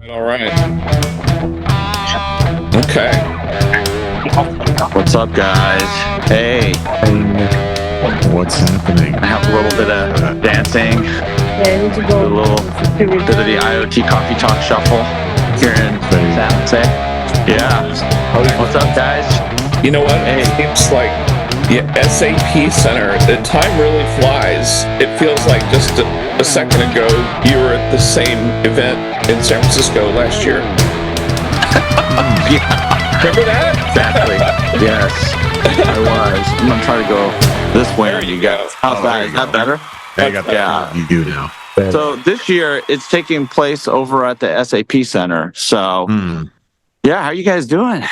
All right. Okay. What's up, guys? Hey, What's happening? I have a little bit of dancing, Yeah, I need to go. a little bit of the IoT Coffee Talk shuffle here in San Jose. Yeah. What's up, guys? You know what? Hey. It seems like SAP Center, the time really flies. It feels like just a second ago you were at the same event in San Francisco last year. Yeah, Remember that? exactly. Yes, I was. I'm gonna try to go this way. There you go. How's that? Is that better? Hey, you got that. Yeah. You do now. So this year it's taking place over at the SAP Center. So yeah, how are you guys doing?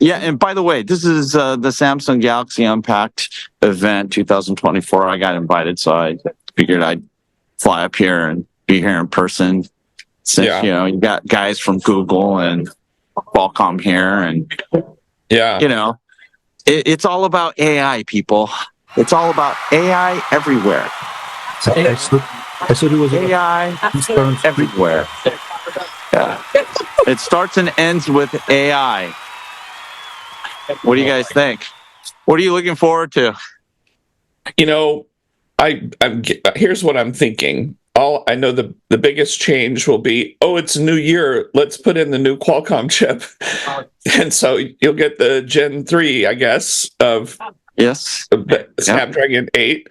Yeah, and by the way, this is the Samsung Galaxy Unpacked event 2024. I got invited, so I figured I'd fly up here and be here in person. Since you got guys from Google and Qualcomm here, and it's all about AI, people. It's all about AI everywhere. I thought it was AI everywhere. Yeah. It starts and ends with AI. What do you guys think? What are you looking forward to? You know, here's what I'm thinking. I know the biggest change will be, it's a new year. Let's put in the new Qualcomm chip. And so you'll get the Gen 3, I guess, of the Snapdragon 8.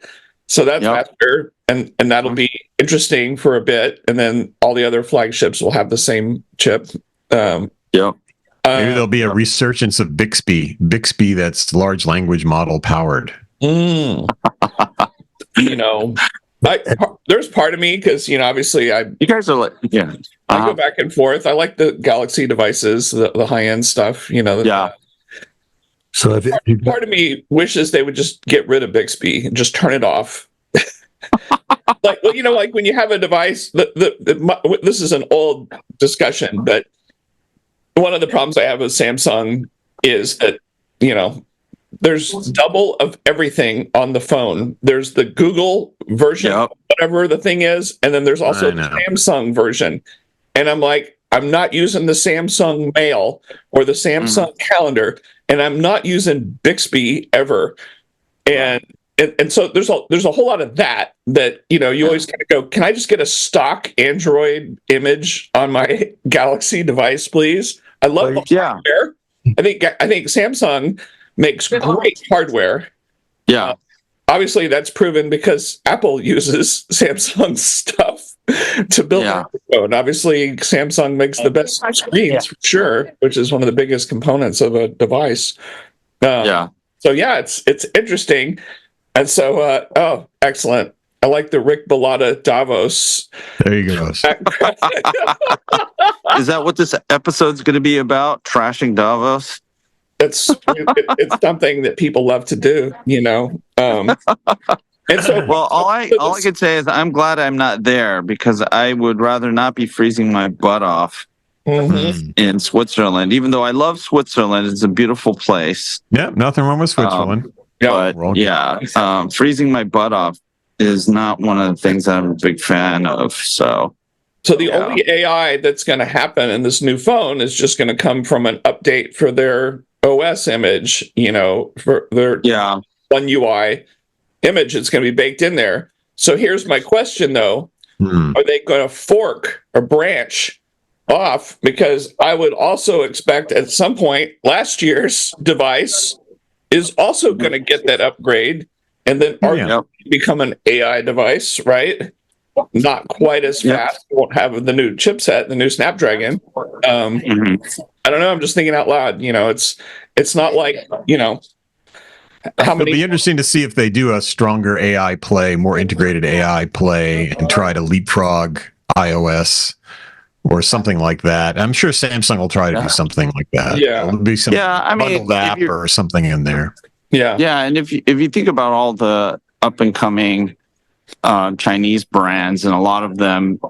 So that's faster, and that'll be interesting for a bit. And then all the other flagships will have the same chip. Maybe there'll be a resurgence of Bixby that's large language model powered. You know, there's part of me, because obviously you guys are like I go back and forth. I like the Galaxy devices, the high end stuff. So part of me wishes they would just get rid of Bixby and just turn it off. like when you have a device. This is an old discussion, but one of the problems I have with Samsung is that there's double of everything on the phone. There's the Google version, whatever the thing is, and then there's also the Samsung version. And I'm like, I'm not using the Samsung Mail or the Samsung Calendar, and I'm not using Bixby ever. And so there's a whole lot of that you always kind of go, can I just get a stock Android image on my Galaxy device, please? I love the hardware. I think Samsung makes great hardware. Yeah. Obviously, that's proven because Apple uses Samsung stuff to build a phone. Obviously, Samsung makes the best screens for sure, which is one of the biggest components of a device. So it's interesting. And so, excellent. I like the Rick Bellotta Davos. There you go. Is that what this episode's going to be about? Trashing Davos? It's something that people love to do, And so, well, all I can say is I'm glad I'm not there, because I would rather not be freezing my butt off in Switzerland. Even though I love Switzerland, it's a beautiful place. Yeah, nothing wrong with Switzerland. But freezing my butt off is not one of the things that I'm a big fan of. So the only AI that's going to happen in this new phone is just going to come from an update for their OS image, for their One UI image. It's going to be baked in there. So here's my question, though. Are they going to fork or branch off? Because I would also expect at some point last year's device is also going to get that upgrade and then become an AI device, right? Not quite as fast. Won't have the new chipset, the new Snapdragon. I don't know. I'm just thinking out loud. It's not like It'll be interesting to see if they do a stronger AI play, more integrated AI play, and try to leapfrog iOS or something like that. I'm sure Samsung will try to do something like that. Yeah, there'll be some bundled app or something in there. Yeah, and if you think about all the up and coming Chinese brands, and a lot of them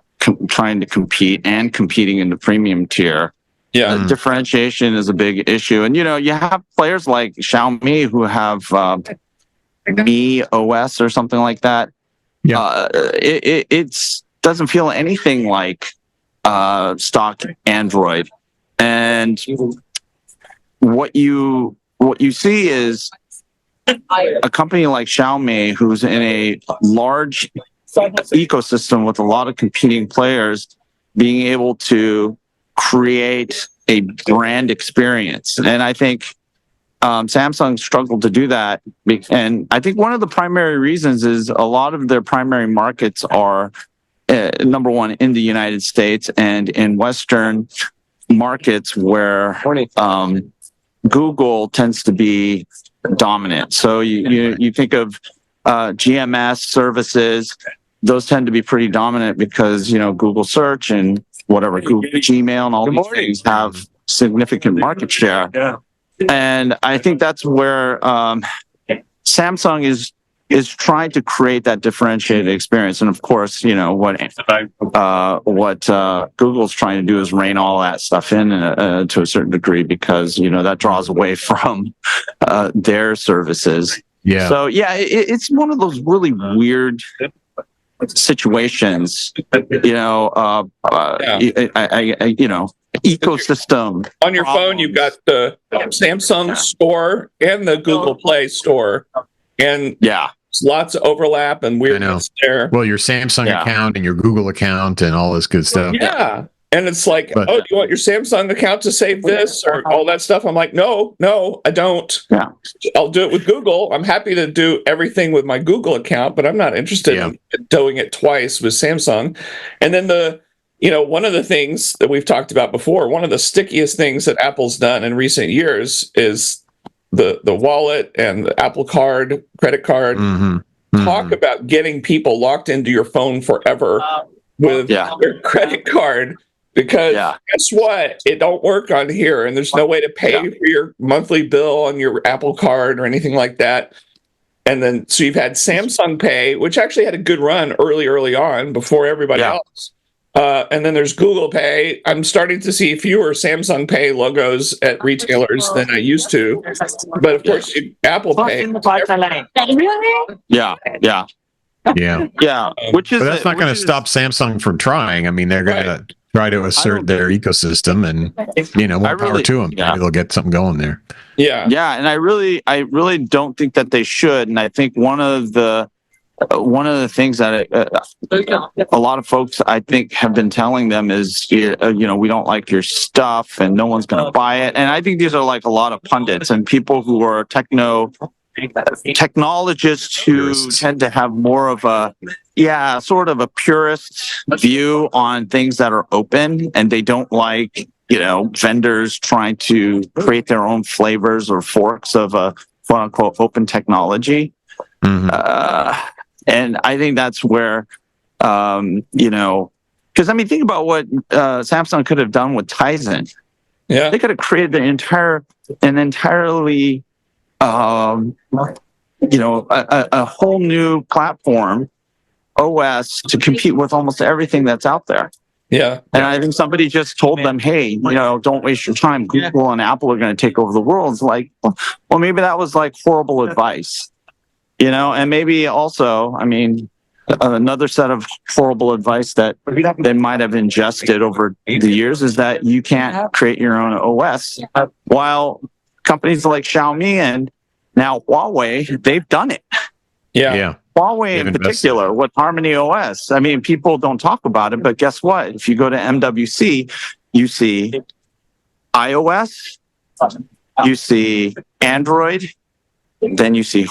trying to competing in the premium tier. Differentiation is a big issue. And, you have players like Xiaomi who have Mi OS or something like that. It doesn't feel anything like stock Android. And what you see is a company like Xiaomi, who's in a large ecosystem with a lot of competing players, being able to create a brand experience. And I think Samsung struggled to do that. And I think one of the primary reasons is a lot of their primary markets are, number one, in the United States and in Western markets where Google tends to be dominant. So you think of GMS services, those tend to be pretty dominant because, Google search and whatever, Google Gmail and all these things have significant market share. Yeah. And I think that's where Samsung is trying to create that differentiated experience. And of course, what Google's trying to do is rein all that stuff in to a certain degree because, that draws away from their services. Yeah. So, it's one of those really weird situations, ecosystem. On your phone, you've got the Samsung store and the Google Play store. And lots of overlap and weirdness there. Well, your Samsung account and your Google account and all this good stuff. Yeah. And it's like, do you want your Samsung account to save this or all that stuff? I'm like, no, I don't. Yeah. I'll do it with Google. I'm happy to do everything with my Google account, but I'm not interested in doing it twice with Samsung. And then one of the things that we've talked about before, one of the stickiest things that Apple's done in recent years is the wallet and the Apple Card, credit card. Talk about getting people locked into your phone forever with your credit card. Because guess what? It don't work on here, and there's no way to pay for your monthly bill on your Apple Card or anything like that. And then, so you've had Samsung Pay, which actually had a good run early on before everybody else. And then there's Google Pay. I'm starting to see fewer Samsung Pay logos at retailers than I used to. But of course, Apple Pay. Yeah. Which is, but that's not going to stop Samsung from trying. I mean, they're going to try to assert their ecosystem, and more power to them. Maybe they'll get something going there. Yeah, and I really don't think that they should. And I think one of the things that a lot of folks I think have been telling them is, we don't like your stuff, and no one's going to buy it. And I think these are like a lot of pundits and people who are technologists who tend to have more of a sort of a purist view on things that are open, and they don't like vendors trying to create their own flavors or forks of a quote unquote open technology. And I think that's where because think about what Samsung could have done with Tizen. They could have created an entirely a whole new platform OS to compete with almost everything that's out there. And I think somebody just told them, hey, don't waste your time. Google and Apple are going to take over the world. It's like, well, maybe that was like horrible advice, and maybe also, another set of horrible advice that they might have ingested over the years is that you can't create your own OS, while companies like Xiaomi and now Huawei, they've done it. Huawei in particular with Harmony OS. People don't talk about it, but guess what? If you go to MWC, you see iOS, you see Android, then you see,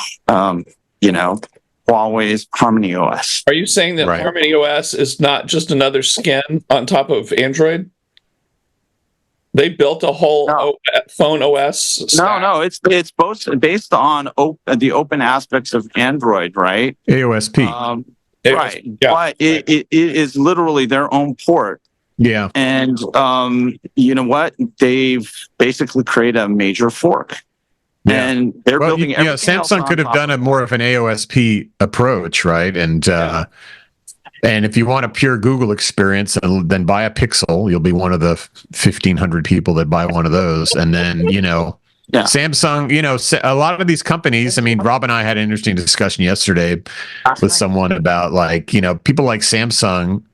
Huawei's Harmony OS. Are you saying that Harmony OS is not just another skin on top of Android? They built a whole phone OS stack. No, it's both based on the open aspects of Android, right? AOSP. Right. But it is literally their own port. Yeah. And you know what? They've basically created a major fork. Yeah. And they're building everything else Samsung could have done a more of an AOSP approach, right? And if you want a pure Google experience, then buy a Pixel. You'll be one of the 1,500 people that buy one of those. And then, Samsung, a lot of these companies, Rob and I had an interesting discussion yesterday with someone about people like Samsung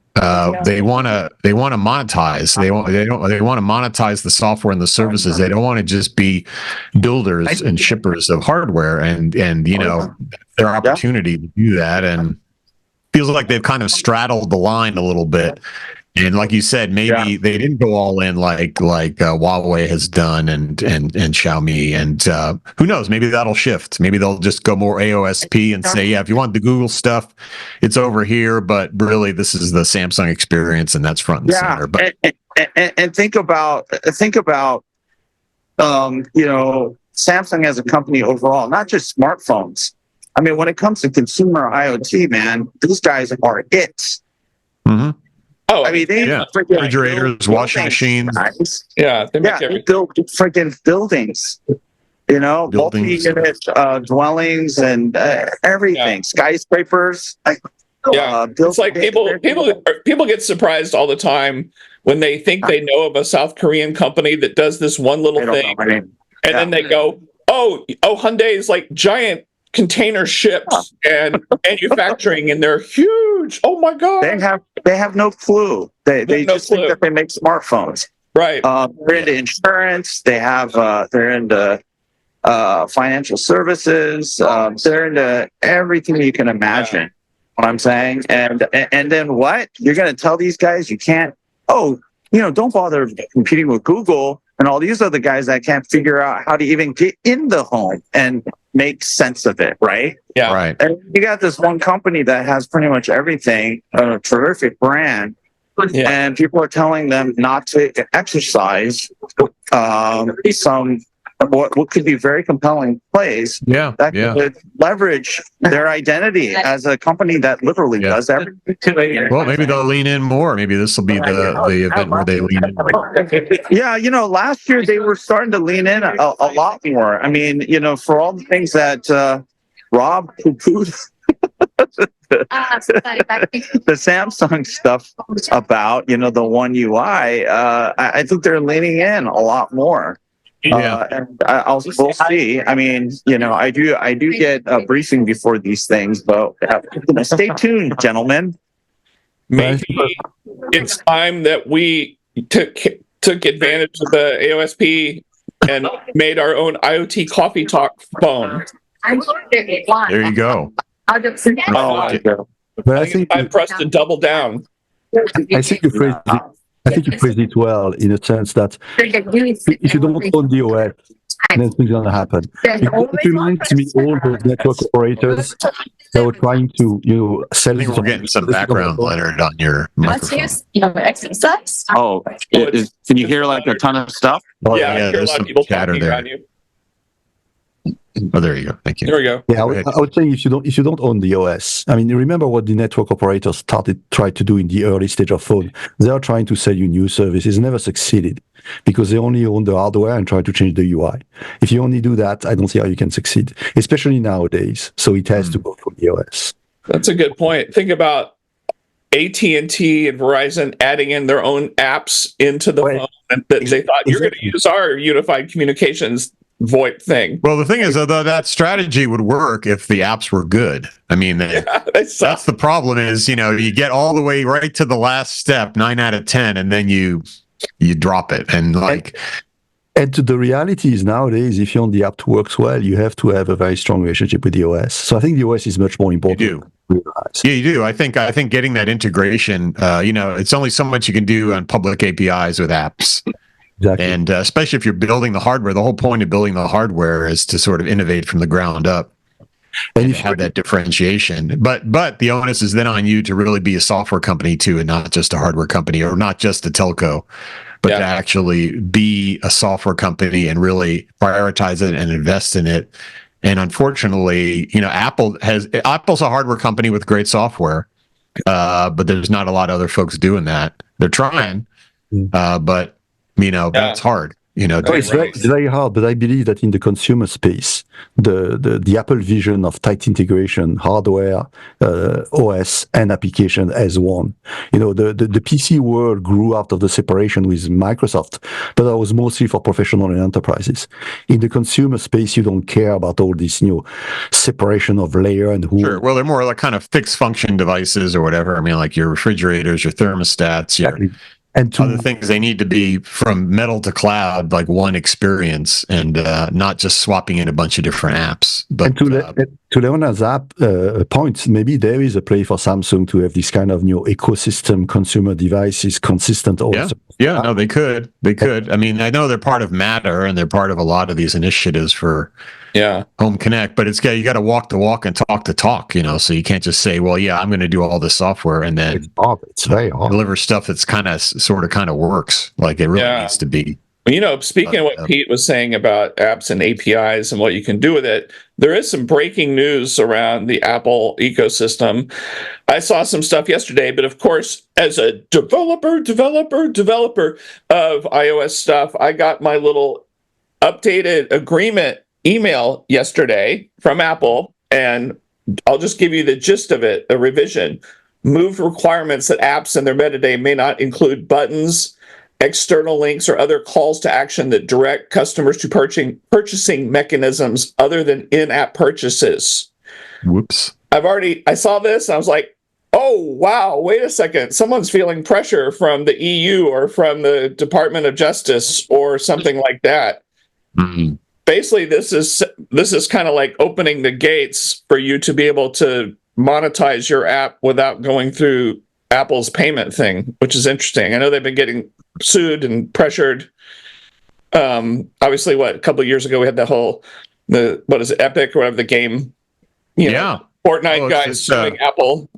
they want to monetize. They want to monetize the software and the services. They don't want to just be builders and shippers of hardware. And their opportunity to do that, and feels like they've kind of straddled the line a little bit. And like you said, maybe they didn't go all in like Huawei has done and Xiaomi, and who knows? Maybe that'll shift. Maybe they'll just go more AOSP and say, yeah, if you want the Google stuff, it's over here, but really this is the Samsung experience, and that's front and center. But and think about Samsung as a company overall, not just smartphones. I mean, when it comes to consumer IoT, man, these guys are it. Mm-hmm. Oh, I mean, they refrigerators, washing machines. They build freaking buildings. Multi-unit dwellings and everything, skyscrapers. It's like people get surprised all the time when they think they know of a South Korean company that does this one little thing, and then they go, "Oh, Hyundai's like giant container ships and manufacturing, and they're huge. Oh my god!" They have no clue. They just think that they make smartphones. Right. They're into insurance. They're into financial services. They're into everything you can imagine. Yeah. What I'm saying, and then what? You're going to tell these guys you can't? Don't bother competing with Google and all these other guys that can't figure out how to even get in the home and make sense of it, right? Yeah. Right. And you got this one company that has pretty much everything, a terrific brand, and people are telling them not to exercise some what could be very compelling plays that could leverage their identity as a company that literally does everything. Well, maybe they'll lean in more. Maybe this will be the event where they lean in. Yeah, last year they were starting to lean in a lot more. I mean, for all the things that Rob poo-pooed the Samsung stuff about, the One UI, I think they're leaning in a lot more. And we'll see. I mean, I do get a briefing before these things, but stay tuned, gentlemen. Maybe it's time that we took advantage of the AOSP and made our own IoT Coffee Talk phone. There you go. But I think I'm pressed to double down. I think you phrased it well, in a sense that if you don't own the OS, then things are going to happen. It reminds me all the network operators that were trying to, sell. I think we're getting some background, Leonard, on your microphone. Oh, can you hear like a ton of stuff? I hear a lot of people talking around you. Oh, there you go. Thank you. There we go. Yeah, I would say if you don't own the OS, I mean, remember what the network operators tried to do in the early stage of phone. They are trying to sell you new services, never succeeded because they only own the hardware and try to change the UI. If you only do that, I don't see how you can succeed, especially nowadays. So it has to go for the OS. That's a good point. Think about AT&T and Verizon adding in their own apps into the phone, and they thought you're going to use our unified communications VoIP thing. Well, the thing is, though, that strategy would work if the apps were good. I mean, that's the problem is, you get all the way right to the last step, 9 out of 10, and then you drop it. And the reality is nowadays, if you want the app to work well, you have to have a very strong relationship with the OS. So I think the OS is much more important. You do. Yeah, you do. I think getting that integration, it's only so much you can do on public APIs with apps. Exactly. And especially if you're building the hardware, the whole point of building the hardware is to sort of innovate from the ground up and have that differentiation. But the onus is then on you to really be a software company too, and not just a hardware company or not just a telco, but to actually be a software company and really prioritize it and invest in it. And unfortunately, Apple's a hardware company with great software, but there's not a lot of other folks doing that. They're trying, but that's hard. It's very hard, but I believe that in the consumer space, the Apple vision of tight integration, hardware, OS, and application as one. The PC world grew out of the separation with Microsoft, but that was mostly for professional and enterprises. In the consumer space, you don't care about all this separation of layer and who. Sure. Well, they're more like kind of fixed function devices or whatever. I mean, like your refrigerators, your thermostats, your other things. They need to be from metal to cloud, like one experience, and not just swapping in a bunch of different apps. But to Leonard's point, maybe there is a play for Samsung to have this kind of new ecosystem consumer devices consistent. Also. Yeah. No, they could. I mean, I know they're part of Matter and they're part of a lot of these initiatives for Home Connect, but you got to walk the walk and talk the talk, so you can't just say, well, yeah, I'm going to do all this software and then it's very hard. Deliver stuff that's kind of works like it really needs to be. Speaking of what Pete was saying about apps and APIs and what you can do with it, there is some breaking news around the Apple ecosystem. I saw some stuff yesterday, but of course, as a developer of iOS stuff, I got my little updated agreement email yesterday from Apple, and I'll just give you the gist of it, a revision. Moved requirements that apps and their metadata may not include buttons, external links, or other calls to action that direct customers to purchasing mechanisms other than in-app purchases. Whoops. I saw this and I was like, oh, wow, wait a second. Someone's feeling pressure from the EU or from the Department of Justice or something like that. Mm-hmm. Basically, this is kind of like opening the gates for you to be able to monetize your app without going through Apple's payment thing, which is interesting. I know they've been getting sued and pressured. Obviously, a couple of years ago we had what is it, Epic or whatever the game, Fortnite guys suing Apple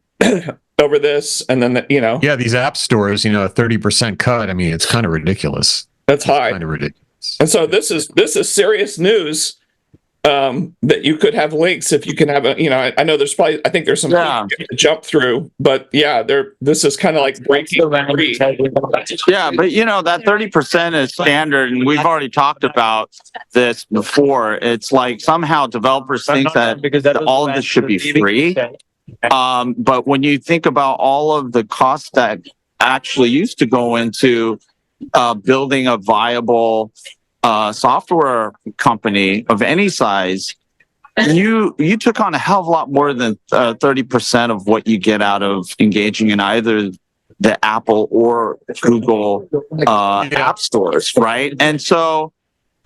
over this, and then these app stores, a 30% cut. I mean, it's kind of ridiculous. That's high. Kind of ridiculous. And so this is serious news. That you could have links if you can have I know there's some to jump through, but this is kind of like breaking free. Yeah, but that 30% is standard, and we've already talked about this before. It's like somehow developers think that all of this should be free. But when you think about all of the costs that actually used to go into building a viable software company of any size, you took on a hell of a lot more than 30% of what you get out of engaging in either the Apple or Google app stores, right? And so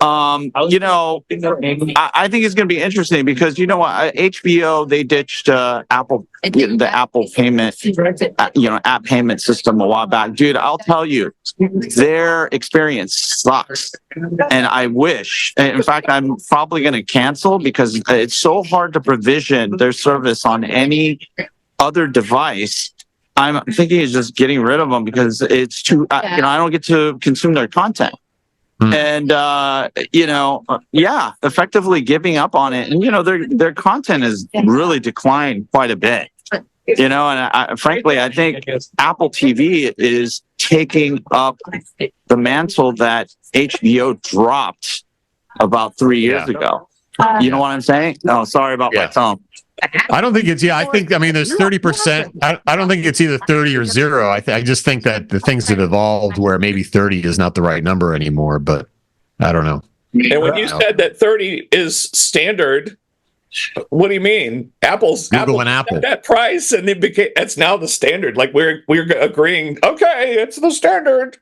I think it's going to be interesting because HBO, they ditched the Apple payment, app payment system a while back. Dude, I'll tell you, their experience sucks. And I wish, in fact, I'm probably going to cancel because it's so hard to provision their service on any other device. I'm thinking of just getting rid of them because it's too, I don't get to consume their content. And, effectively giving up on it. And, their content has really declined quite a bit, and frankly, I think Apple TV is taking up the mantle that HBO dropped about 3 years ago. You know what I'm saying? Oh, sorry about my tone. I don't think it's, there's 30%. I don't think it's either 30 or 0. I just think that the things have evolved where maybe 30 is not the right number anymore, but I don't know. And when you said that 30 is standard, what do you mean? Apple that price and it's now the standard. Like we're agreeing, okay, it's the standard.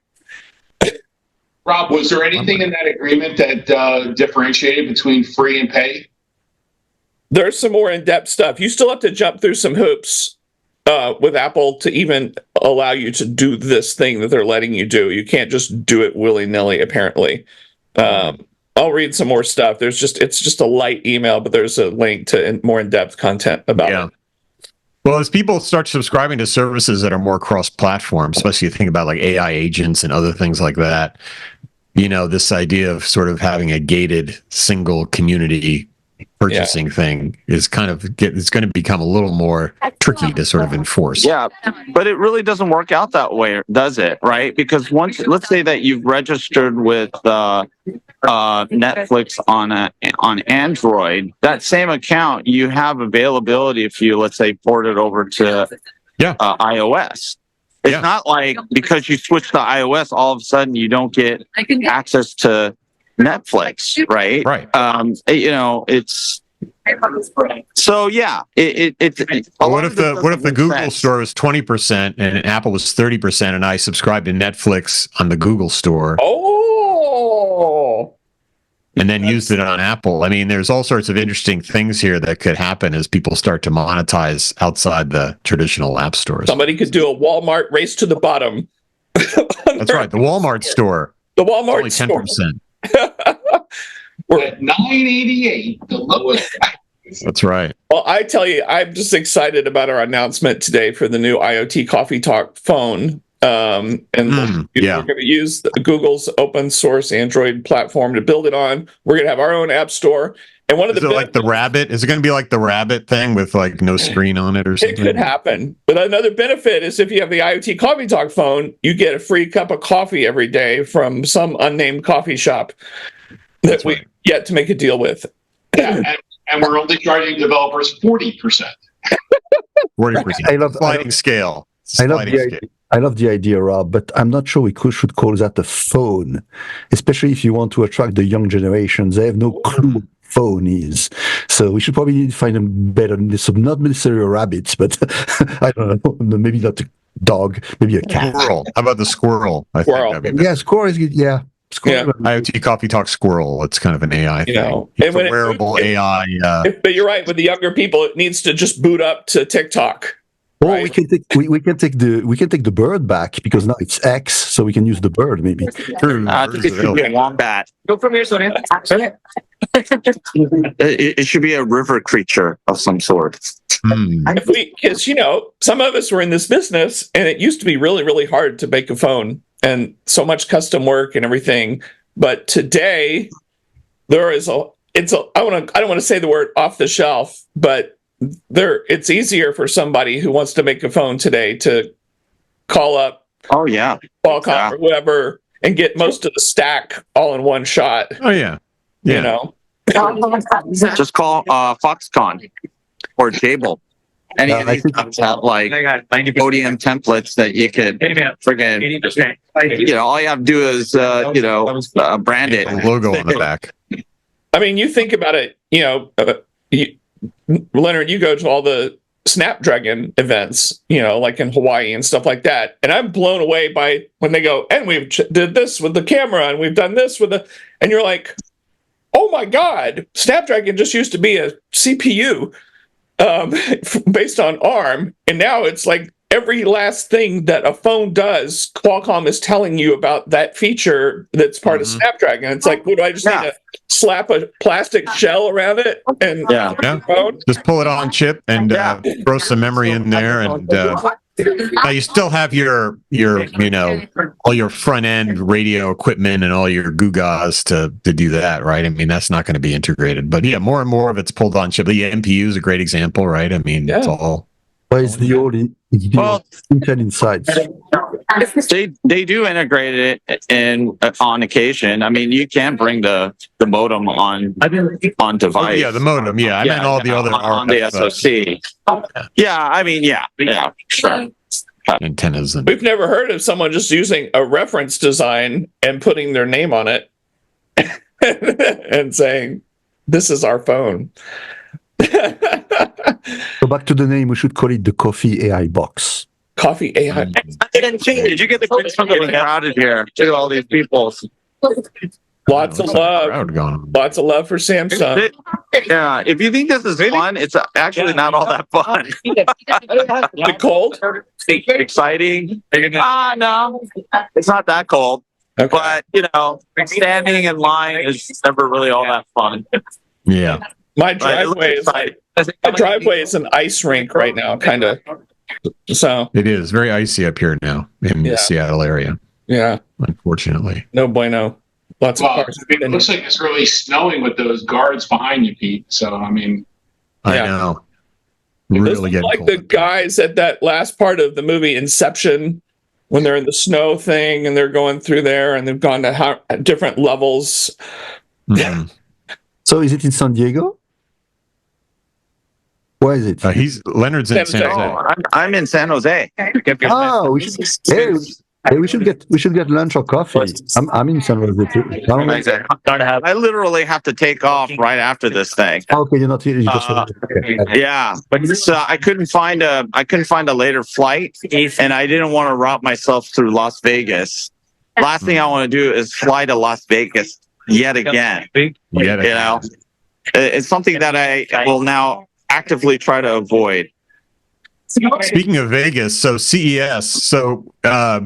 Rob, was there anything in that agreement that differentiated between free and pay? There's some more in-depth stuff. You still have to jump through some hoops with Apple to even allow you to do this thing that they're letting you do. You can't just do it willy-nilly, apparently. I'll read some more stuff. It's just a light email, but there's a link to more in-depth content about it. Well, as people start subscribing to services that are more cross-platform, especially you think about like AI agents and other things like that, this idea of sort of having a gated single community purchasing thing is kind of it's going to become a little more tricky to sort of enforce. Yeah, but it really doesn't work out that way, does it? Right? Because once, let's say that you've registered with Netflix on Android, that same account you have availability if you, let's say, port it over to iOS. It's not like because you switch to iOS, all of a sudden you don't get access to Netflix, right? Right. It's so it's what if the Google store is 20% and Apple was 30% and I subscribe to Netflix on the Google store? Oh. And then used it on Apple. I mean, there's all sorts of interesting things here that could happen as people start to monetize outside the traditional app stores. Somebody could do a Walmart race to the bottom. That's right. The Walmart store. The Walmart only 10%. store. We're at $9.88, the lowest. That's right. Well, I tell you, I'm just excited about our announcement today for the new IoT Coffee Talk phone. We're going to use Google's open source Android platform to build it on. We're going to have our own app store. And one of the like the Rabbit? Is it going to be like the Rabbit thing with like no screen on it or something? It could happen. But another benefit is if you have the IoT Coffee Talk phone, you get a free cup of coffee every day from some unnamed coffee shop that we yet to make a deal with. And we're only charging developers 40%. 40%. I love sliding scale. I love the idea, Rob, but I'm not sure we should call that a phone, especially if you want to attract the young generations. They have no clue what phone is. So we should probably find a better, not necessarily rabbits, but I don't know, maybe not a dog, maybe a cat. Squirrel. How about the squirrel? Squirrel is good. Yeah. IoT Coffee Talk Squirrel. It's kind of an AI thing. It's a wearable AI. But you're right. With the younger people, it needs to just boot up to TikTok. Or right. we can take the bird back because now it's X, so we can use the bird maybe. True. It should be a wombat. Go from here, Sonia. It should be a river creature of some sort. Because some of us were in this business, and it used to be really, really hard to make a phone, and so much custom work and everything. But today, there is I don't want to say the word off the shelf, but it's easier for somebody who wants to make a phone today to call up Qualcomm or whoever and get most of the stack all in one shot. Just call Foxconn or Jabil. Any of these have like ODM templates that you could friggin', all you have to do is brand it. A logo on the back. I mean, you think about it, Leonard, you go to all the Snapdragon events, like in Hawaii and stuff like that. And I'm blown away by when they go, and we've did this with the camera and we've done this and you're like, oh my God, Snapdragon just used to be a CPU based on ARM. And now it's like every last thing that a phone does, Qualcomm is telling you about that feature that's part of Snapdragon. It's like, what do I just need to slap a plastic shell around it and phone? Just pull it on chip and throw some memory in there, and now you still have your all your front end radio equipment and all your Gugas to do that, right? I mean, that's not going to be integrated, but more and more of it's pulled on chip. The MPU is a great example, right? I mean, it's all. But it's the old Intel Insights. They do integrate it on occasion. I mean, you can bring the modem on device. The modem. I meant all the other on the SoC. Sure. Antennas. We've never heard of someone just using a reference design and putting their name on it and saying, "This is our phone." So back to the name, we should call it the Coffee AI Box. Coffee AI. Did you get the quick crowded here? Look at all these people. Lots of love. Lots of love for Samsung. Yeah, if you think this is fun, it's actually not all that fun. The cold? Exciting? No, it's not that cold. Okay. But standing in line is never really all that fun. Yeah. My driveway is an ice rink right now, kind of. So it is very icy up here now in the Seattle area. Yeah, unfortunately. No bueno. lots of Well, cars. I mean, it looks like it's really snowing with those guards behind you, Pete. So, I mean, I Yeah. know. This Really is getting like cold. the guys at that last part of the movie Inception, when they're in the snow thing and they're going through there and they've gone to different levels. Mhm. So is it in San Diego? Where is it? Leonard's in San San Jose. Jose. I'm in San Jose. Ah, we should get lunch or coffee. I'm in San Jose too. I literally have to take off right after this thing. Okay, you're not here. You just Yeah, but I couldn't find a later flight, and I didn't want to route myself through Las Vegas. Last thing I want to do is fly to Las Vegas yet again. Yeah, You know, it's something that I will now actively try to avoid. Speaking of Vegas, so CES, I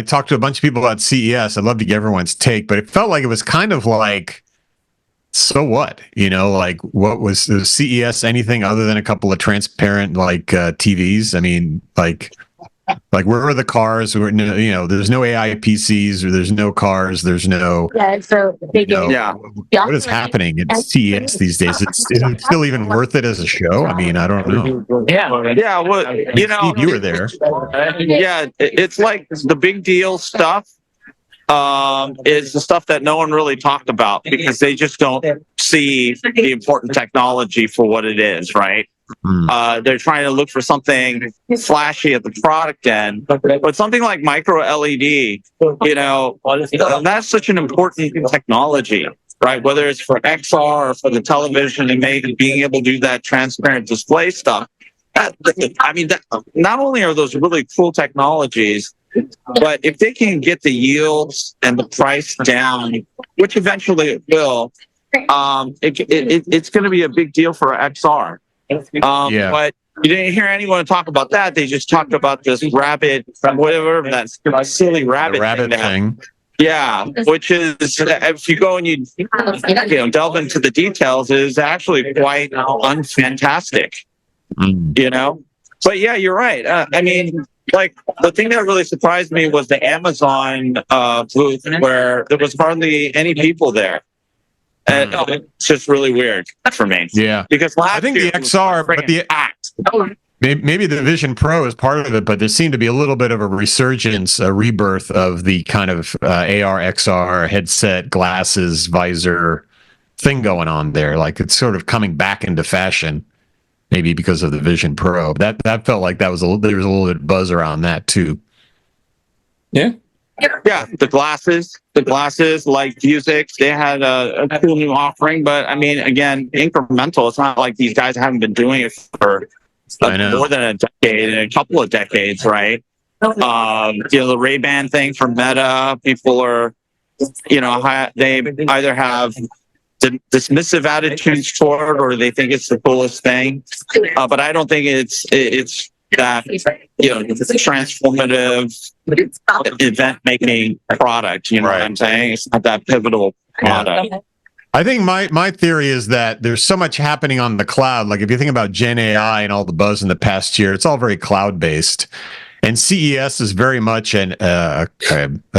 talked to a bunch of people about CES. I'd love to get everyone's take, but it felt like it was kind of like, so what? Like what was CES anything other than a couple of transparent TVs? I mean, like where are the cars? There's no AI PCs, or there's no cars. There's no. What is happening at CES these days? Is it still even worth it as a show? I mean, I don't know. Yeah. Well, Steve, you were there. Yeah, it's like the big deal stuff is the stuff that no one really talked about because they just don't see the important technology for what it is, right? They're trying to look for something flashy at the product end, but something like micro LED, that's such an important technology, right? Whether it's for XR or for the television and being able to do that transparent display stuff. Not only are those really cool technologies, but if they can get the yields and the price down, which eventually it will, it's going to be a big deal for XR. But you didn't hear anyone talk about that. They just talked about this rabbit, whatever that silly rabbit thing. Yeah, which is, if you go and you delve into the details, is actually quite unfantastic. But yeah, you're right. The thing that really surprised me was the Amazon booth where there was hardly any people there. And it's just really weird for me. Yeah, because I think the XR, but maybe the Vision Pro is part of it, but there seemed to be a little bit of a resurgence, a rebirth of the kind of AR, XR headset, glasses, visor thing going on there. Like it's sort of coming back into fashion, maybe because of the Vision Pro. That felt like there was a little bit of buzz around that too. Yeah. Yeah, the glasses like Vuzix, they had a cool new offering, but I mean, again, incremental. It's not like these guys haven't been doing it for more than a decade and a couple of decades, right? The Ray-Ban thing for Meta, people are, they either have dismissive attitudes toward, or they think it's the coolest thing. But I don't think it's that transformative event making product. You know what I'm saying? It's not that pivotal product. Yeah. I think my theory is that there's so much happening on the cloud. Like if you think about Gen AI and all the buzz in the past year, it's all very cloud based. And CES is very much a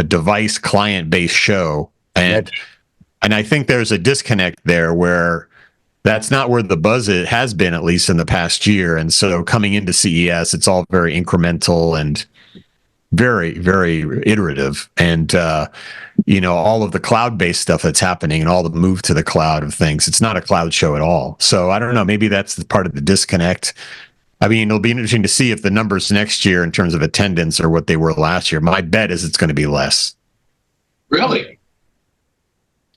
device client based show. And I think there's a disconnect there where that's not where the buzz has been, at least in the past year. And so coming into CES, it's all very incremental and very, very iterative. And, all of the cloud-based stuff that's happening and all the move to the cloud of things, it's not a cloud show at all. So I don't know, maybe that's the part of the disconnect. I mean, it'll be interesting to see if the numbers next year in terms of attendance are what they were last year. My bet is it's going to be less. Really?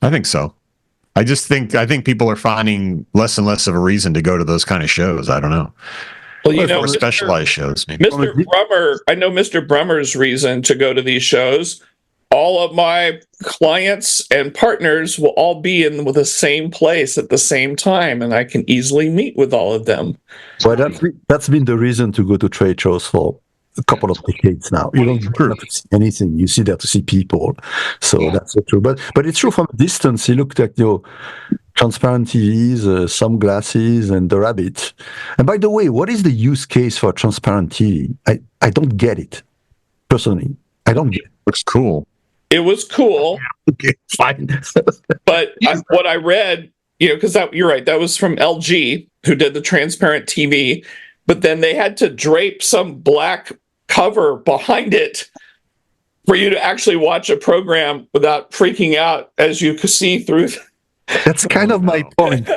I think so. I think people are finding less and less of a reason to go to those kind of shows. I don't know. Well, specialized shows. Maybe. Mr. Brummer, I know Mr. Brummer's reason to go to these shows. All of my clients and partners will all be in the same place at the same time, and I can easily meet with all of them. Well, that's been the reason to go to trade shows for a couple of decades now. You don't have to see anything. You see there to see people. So that's so true. But it's true from a distance. You looked at your transparent TVs, some glasses, and the rabbit. And by the way, what is the use case for a transparent TV? I don't get it. Personally, I don't get it. Looks cool. it was cool. Okay, fine. But what I read, because you're right, that was from LG, who did the transparent TV, but then they had to drape some black cover behind it for you to actually watch a program without freaking out as you could see through. That's kind of my point.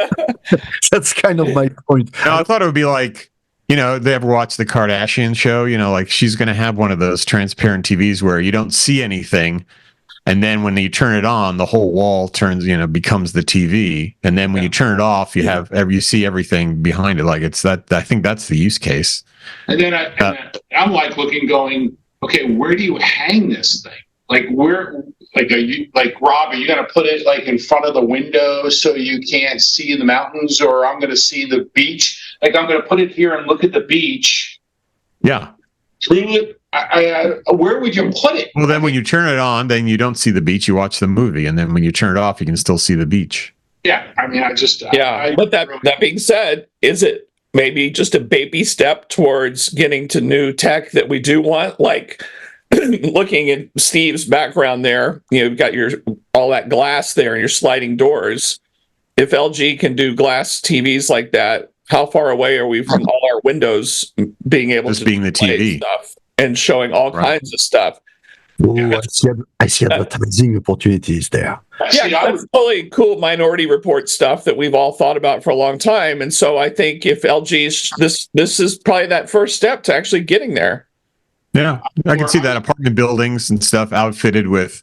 That's kind of my point. No, I thought it would be like, they ever watch the Kardashian show? Like she's going to have one of those transparent TVs where you don't see anything. And then when you turn it on, the whole wall turns, becomes the TV. And then when you turn it off, you see everything behind it. Like it's that. I think that's the use case. And then I'm like going, okay, where do you hang this thing? Like where, like, are you like Rob? Are you going to put it like in front of the window so you can't see the mountains, or I'm going to see the beach? Like I'm going to put it here and look at the beach. Yeah. Through it. Where would you put it? Well, then when you turn it on, then you don't see the beach. You watch the movie, and then when you turn it off, you can still see the beach. Yeah, I mean, But that being said, is it maybe just a baby step towards getting to new tech that we do want? Like looking at Steve's background there, you've got all that glass there and your sliding doors. If LG can do glass TVs like that, how far away are we from all our windows being able to being the TV stuff and showing all kinds of stuff? Oh, I see advertising opportunities there. Yeah, that's totally cool Minority Report stuff that we've all thought about for a long time. And so I think if LG's this is probably that first step to actually getting there. Yeah, I can see that apartment buildings and stuff outfitted with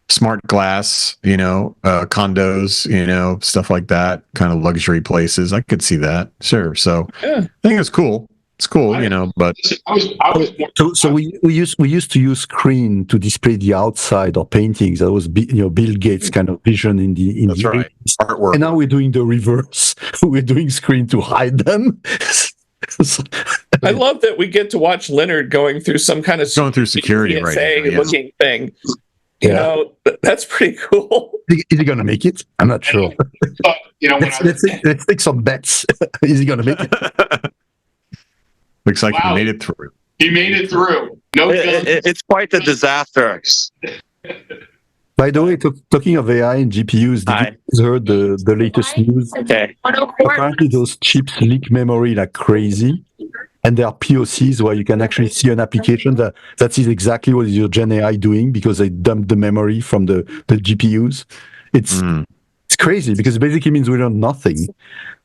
smart glass, condos, stuff like that, kind of luxury places. I could see that. Sure. So I think it's cool. It's cool, but so we used to use screen to display the outside or paintings. That was Bill Gates' kind of vision in the that's right. Artwork. And now we're doing the reverse. We're doing screen to hide them. I love that we get to watch Leonard going through some kind of security right now, looking thing. That's pretty cool. Is he going to make it? I'm not sure. Let's take some bets. Is he going to make it? Looks like he made it through. He made it through. No, it's quite the disaster. By the way, talking of AI and GPUs, did you heard the latest news? Okay. Apparently, those chips leak memory like crazy, and there are POCs where you can actually see an application that sees exactly what is your Gen AI doing because they dumped the memory from the GPUs. It's crazy because it basically means we learn nothing.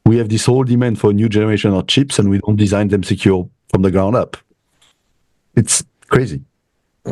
We have this whole demand for a new generation of chips, and we don't design them secure from the ground up. It's crazy.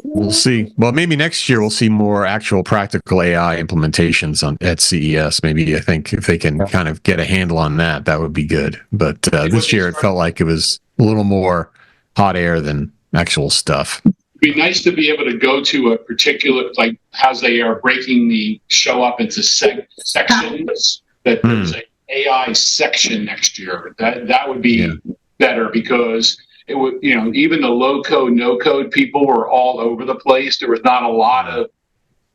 We'll see. Well, maybe next year we'll see more actual practical AI implementations at CES. Maybe I think if they can kind of get a handle on that would be good. But this year it felt like it was a little more hot air than actual stuff. It'd be nice to be able to go to a particular, like as they are breaking the show up into sections, that there's an AI section next year. That would be better because it would, even the low code, no code people were all over the place. There was not a lot of,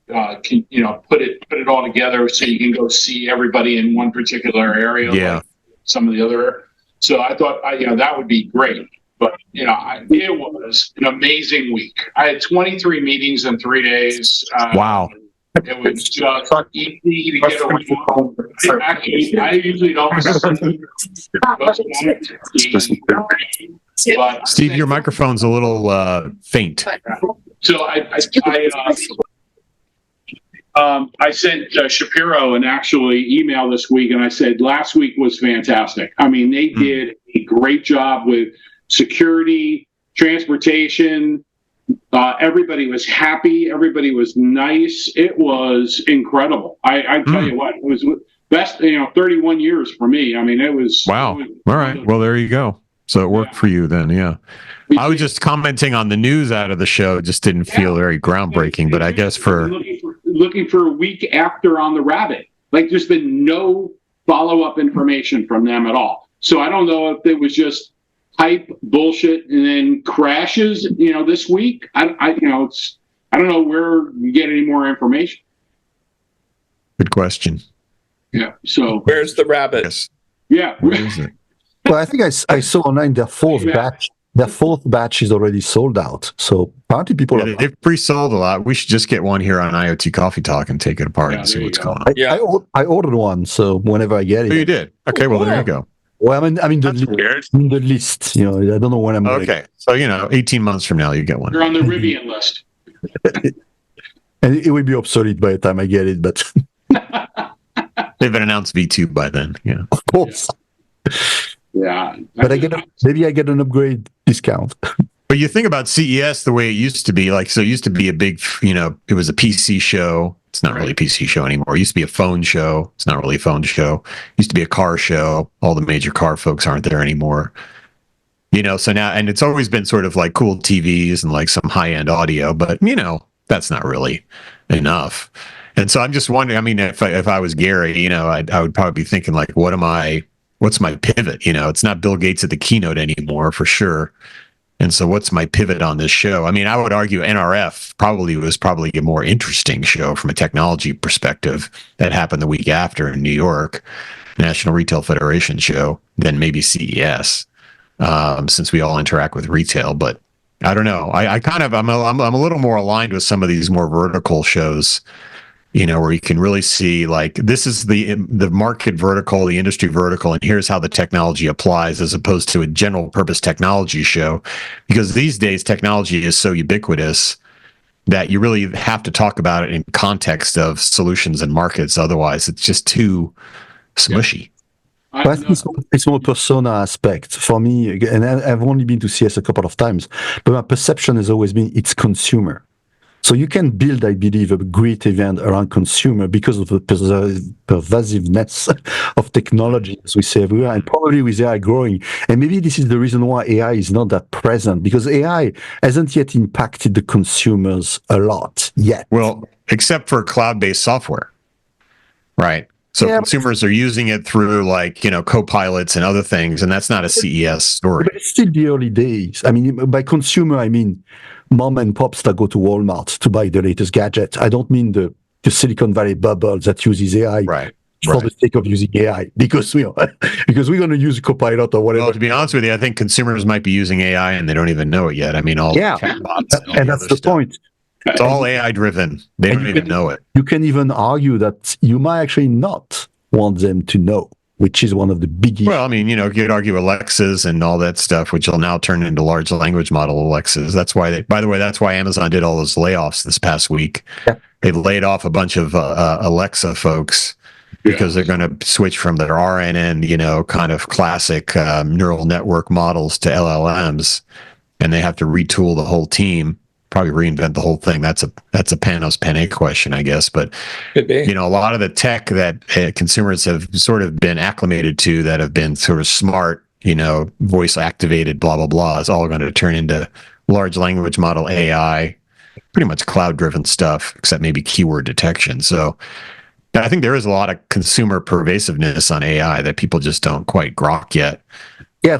put it all together so you can go see everybody in one particular area. Yeah. Like some of the other. So I thought, that would be great. But, it was an amazing week. I had 23 meetings in 3 days. Wow. It was just easy to get away from. Actually, I usually don't. But Steve, your microphone's a little faint. So I sent Shapiro an actually email this week, and I said last week was fantastic. I mean, they did a great job with security, transportation. Everybody was happy. Everybody was nice. It was incredible. I tell you what, it was best. 31 years for me. I mean, it was. Wow. All right. Well, there you go. So it worked for you then, yeah. I was just commenting on the news out of the show. It just didn't feel very groundbreaking, but I guess looking for a week after on the Rabbit, like there's been no follow-up information from them at all. So I don't know if it was just hype bullshit and then crashes, this week. I don't know where you get any more information. Good question. Yeah. So where's the Rabbit? Yes. Yeah. Where is it? Well, I think I saw online their fourth batch their fourth batch is already sold out. So apparently people Yeah, they've pre-sold a lot. We should just get one here on IoT Coffee Talk and take it apart and see what's going on. I ordered one, so whenever I get it. Oh, you did? Okay, well, there you go. Well, I'm in the list. You know, I don't know when I'm. Okay, so 18 months from now, you get one. You're on the Rivian list. And it will be obsolete by the time I get it, but they've been announced V2 by then. Yeah, of course. Yeah, but maybe I get an upgrade discount. But you think about CES the way it used to be, like, so it used to be a big, it was a PC show. It's not really a PC show anymore. It used to be a phone show. It's not really a phone show. It used to be a car show. All the major car folks aren't there anymore. So now, and it's always been sort of like cool TVs and like some high-end audio, but that's not really enough. And so I'm just wondering, I mean, if I was Gary, I would probably be thinking like, what's my pivot? It's not Bill Gates at the keynote anymore for sure. And so what's my pivot on this show? I mean, I would argue NRF was probably a more interesting show from a technology perspective that happened the week after in New York, National Retail Federation show, than maybe CES, since we all interact with retail. But I don't know. I'm a little more aligned with some of these more vertical shows, where you can really see like this is the market vertical, the industry vertical, and here's how the technology applies, as opposed to a general purpose technology show. Because these days technology is so ubiquitous that you really have to talk about it in context of solutions and markets. Otherwise, it's just too smushy. I think it's more persona aspect for me, and I've only been to CS a couple of times, but my perception has always been it's consumer. So you can build, I believe, a great event around consumer because of the pervasiveness of technology, as we say everywhere, and probably with AI growing. And maybe this is the reason why AI is not that present, because AI hasn't yet impacted the consumers a lot yet. Well, except for cloud-based software, right? So consumers are using it through co-pilots and other things, and that's not a CES story. But it's still the early days. I mean, by consumer, I mean mom and pops that go to Walmart to buy the latest gadget. I don't mean the Silicon Valley bubble that uses AI for the sake of using AI, because we're going to use Copilot or whatever. Well, to be honest with you, I think consumers might be using AI and they don't even know it yet. I mean, all chatbots and that's the point. It's all AI driven. They don't even know it. You can even argue that you might actually not want them to know, which is one of the biggies. Well, I mean, you could argue Alexas and all that stuff, which will now turn into large language model Alexas. That's why that's why Amazon did all those layoffs this past week. Yeah. They laid off a bunch of Alexa folks because they're going to switch from their RNN, kind of classic neural network models to LLMs, and they have to retool the whole team. Probably reinvent the whole thing. That's a Panos Panay question, I guess. But a lot of the tech that consumers have sort of been acclimated to, that have been sort of smart, voice activated, blah blah blah, is all going to turn into large language model AI, pretty much cloud driven stuff, except maybe keyword detection. So I think there is a lot of consumer pervasiveness on AI that people just don't quite grok yet. Yeah.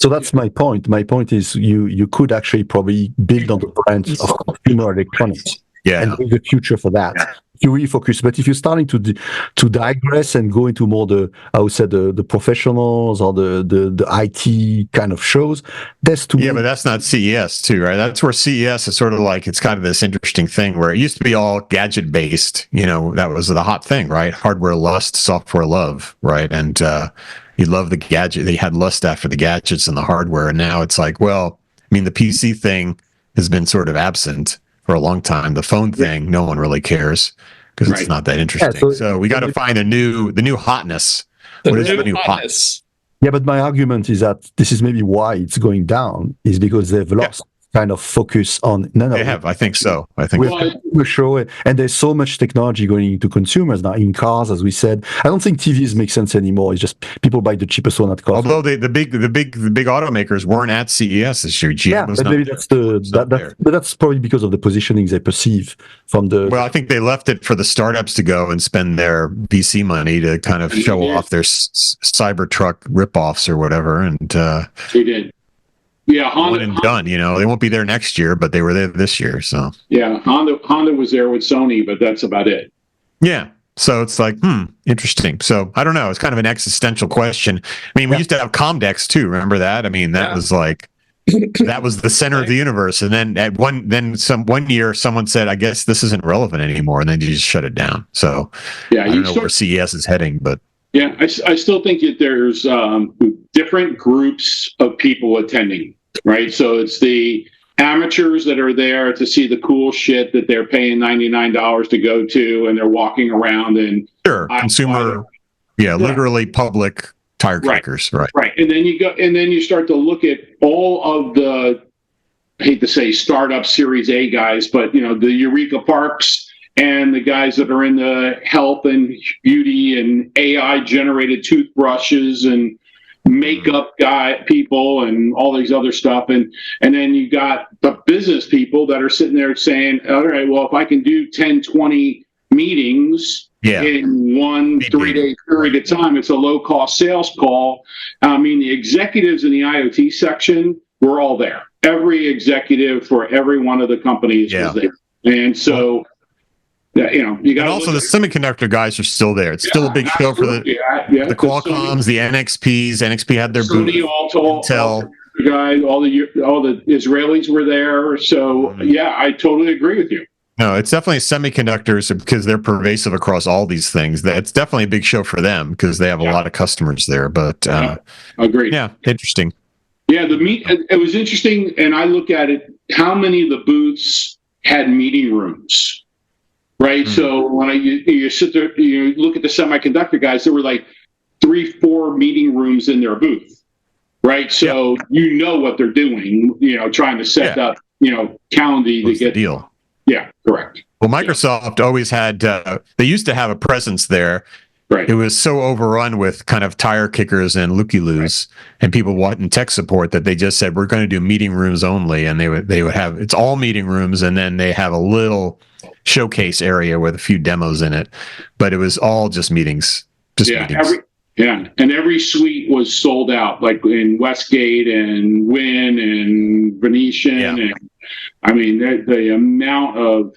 So that's my point. My point is you could actually probably build on the brands of consumer electronics and build a future for that. You really focus. But if you're starting to digress and go into more the professionals or the IT kind of shows, that's too. Yeah, but that's not CES too, right? That's where CES is sort of like, it's kind of this interesting thing where it used to be all gadget based. That was the hot thing, right? Hardware lust, software love, right? And you love the gadget. They had lust after the gadgets and the hardware. And now it's like, well, I mean, the PC thing has been sort of absent for a long time. The phone thing, no one really cares because it's not that interesting. Yeah, so we got to find the new hotness. What is the new hotness? Yeah, but my argument is that this is maybe why it's going down, is because they've lost kind of focus on. They have. I think so. We're sure, and there's so much technology going into consumers now in cars, as we said. I don't think TVs make sense anymore. It's just people buy the cheapest one at cost. Although the big automakers weren't at CES this year. GM was but maybe but that's probably because of the positioning they perceive from the. Well, I think they left it for the startups to go and spend their VC money to kind of show off their Cybertruck ripoffs or whatever, and they did. Yeah, Honda, one and done. They won't be there next year, but they were there this year. So Honda was there with Sony, but that's about it. Yeah, so it's like interesting. So I don't know. It's kind of an existential question. I mean, we used to have Comdex too. Remember that? I mean, that was like that was the center of the universe. And then one year, someone said, "I guess this isn't relevant anymore," and then you just shut it down. So Yeah, I don't know where CES is heading, but yeah, I still think that there's different groups of people attending, right? So it's the amateurs that are there to see the cool shit that they're paying $99 to go to, and they're walking around and consumer, literally public tire kickers, right? Right, and then you start to look at all of the, I hate to say startup Series A guys, but the Eureka Parks and the guys that are in the health and beauty and AI generated toothbrushes and makeup people and all these other stuff, and then you got the business people that are sitting there saying, all right, well, if I can do 10, 20 meetings in one 3-day period of time, it's a low-cost sales call. I mean, the executives in the IoT section were all there. Every executive for every one of the companies was there, and so. You got. Also, the semiconductor guys are still there. It's still a big show for the Qualcomms, the NXPs. NXP had their booth. Intel guys, all the Israelis were there. So I totally agree with you. No, it's definitely semiconductors because they're pervasive across all these things. It's definitely a big show for them because they have a lot of customers there. But agreed. Yeah, interesting. Yeah, it was interesting, and I look at it. How many of the booths had meeting rooms? Right. So when you sit there, you look at the semiconductor guys, there were like 3-4 meeting rooms in their booth. Right. So what they're doing, trying to set up, Calendly to get the deal. Yeah, correct. Well, Microsoft always had, they used to have a presence there. Right. It was so overrun with kind of tire kickers and looky-loos and people wanting tech support that they just said, we're going to do meeting rooms only. And they would have, it's all meeting rooms. And then they have a little showcase area with a few demos in it, but it was all just meetings. Meetings. And every suite was sold out, like in Westgate and Wynn and Venetian. And I mean, the amount of